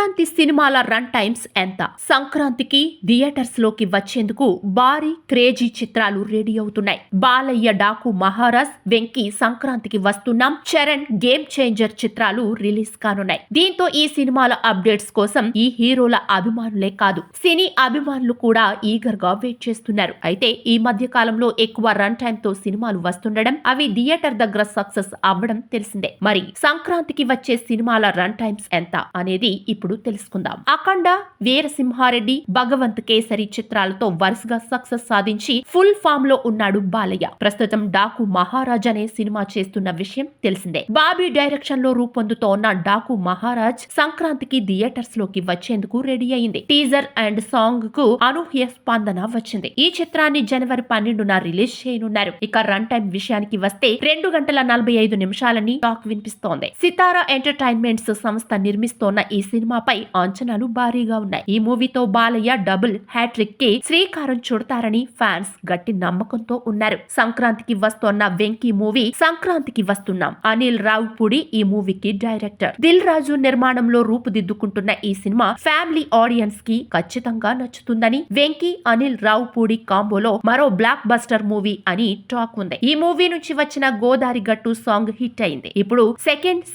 సంక్రాంతి సినిమాల run times ఎంత? సంక్రాంతికి థియేటర్స్ లోకి వచ్చేందుకు భారీ క్రేజీ చిత్రాలు రెడీ అవుతున్నాయి. బాలయ్య డాకు మహారాజ్, వెంకీ సంక్రాంతికి వస్తున్నాం, చరణ్ గేమ్ చేంజర్ చిత్రాలు రిలీజ్ కానున్నాయి. దీంతో ఈ సినిమాల అప్డేట్స్ కోసం ఈ హీరోల అభిమానులే కాదు, సినీ అభిమానులు కూడా ఈగర్ గా వెయిట్ చేస్తున్నారు. అయితే ఈ మధ్య కాలంలో ఎక్కువ రన్ టైమ్ తో సినిమాలు వస్తుండడం, అవి థియేటర్ దగ్గర సక్సెస్ అవ్వడం తెలిసిందే. మరి సంక్రాంతికి వచ్చే సినిమాల రన్ టైమ్స్ ఎంత అనేది ఇప్పుడు తెలుసుకుందాం. అఖండ, వీరసింహారెడ్డి, భగవంత్ కేసరి చిత్రాలతో వరుసగా సక్సెస్ సాధించి ఫుల్ ఫామ్ లో ఉన్నాడు బాలయ్య. ప్రస్తుతం డాకు మహారాజ్ అనే సినిమా చేస్తున్న విషయం తెలిసిందే. బాబీ డైరెక్షన్ లో రూపొందుతోన్న డాకు మహారాజ్ సంక్రాంతికి థియేటర్స్ లోకి వచ్చేందుకు రెడీ అయింది. టీజర్ అండ్ సాంగ్ కు అనూహ్య స్పందన వచ్చింది. ఈ చిత్రాన్ని జనవరి 12న రిలీజ్ చేయనున్నారు. ఇక రన్ టైం విషయానికి వస్తే 2 గంటల 45 నిమిషాలని టాక్ వినిపిస్తోంది. సితారా ఎంటర్టైన్మెంట్స్ సంస్థ నిర్మిస్తోన్న ఈ సినిమాపై అంచనాలు భారీగా ఉన్నాయి. ఈ మూవీతో బాలయ్య డబుల్ హ్యాట్రిక్ కి శ్రీకారం చుడతారని ఫ్యాన్స్ గట్టి నమ్మకంతో ఉన్నారు. సంక్రాంతికి వస్తోన్న వెంకీ మూవీ సంక్రాంతికి వస్తున్నాం. అనిల్ రావుపూడి ఈ మూవీకి డైరెక్టర్. దిల్ రాజు నిర్మాణంలో రూపుదిద్దుకుంటున్న ఈ సినిమా ఫ్యామిలీ ఆడియన్స్ కి ఖచ్చితంగా నచ్చుతుందని, వెంకీ అనిల్ రావుపూడి కాంబోలో మరో బ్లాక్ బస్టర్ మూవీ అని టాక్ ఉంది. ఈ మూవీ నుంచి వచ్చిన గోదారి గట్టు సాంగ్ హిట్ అయింది. ఇప్పుడు సెకండ్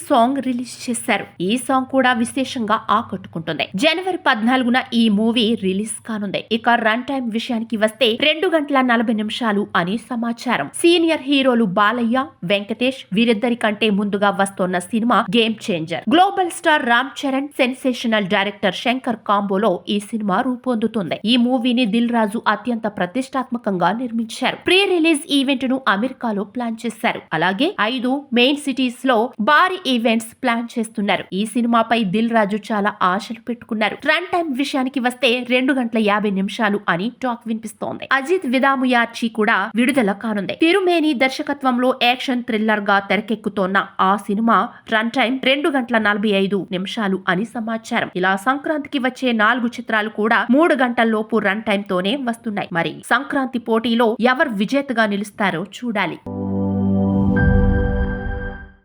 సాంగ్ రిలీజ్ చేశారు. ఈ సాంగ్ కూడా విశేషంగా ఆకట్టుకుంటుంది. జనవరి 14న ఈ మూవీ రిలీజ్ కానుంది. ఇక రన్ టైం విషయానికి వస్తే 2 గంటల 40 నిమిషాలు అని సమాచారం. సీనియర్ హీరోలు బాలయ్య, వెంకటేష్ వీరిద్దరి కంటే ముందుగా వస్తోన్న సినిమా game changer. Global star Ram Charan, sensational director Shankar కాంబోలో ఈ సినిమా రూపొందుతుంది. ఈ మూవీని దిల్ రాజు అత్యంత ప్రతిష్టాత్మకంగా నిర్మించారు. ప్రీ రిలీజ్ ఈవెంట్ ను అమెరికాలో ప్లాన్ చేశారు. అలాగే 5 మెయిన్ సిటీస్ లో భారీ ఈవెంట్స్ ప్లాన్ చేస్తున్నారు. ఈ సినిమాపై దిల్ రాజు చాలా ఆశలు పెట్టుకున్నారు. రన్ టైం విషయానికి వస్తే 2 గంటల 50 నిమిషాలు అని టాక్ వినిపిస్తోంది. అజిత్ విదాముయార్చి కూడా విడుదల కానుంది. తిరుమేని దర్శకత్వంలో యాక్షన్ థ్రిల్లర్ గా తెరకెక్కుతోన్న ఆ సినిమా రన్ టైం 2 గంటల 45 నిమిషాలు అని సమాచారం. ఇలా సంక్రాంతికి వచ్చే 4 చిత్రాలు కూడా 3 గంటల్లోపు రన్ టైం తోనే వస్తున్నాయి. మరి సంక్రాంతి పోటీలో ఎవరు విజేతగా నిలుస్తారో చూడాలి.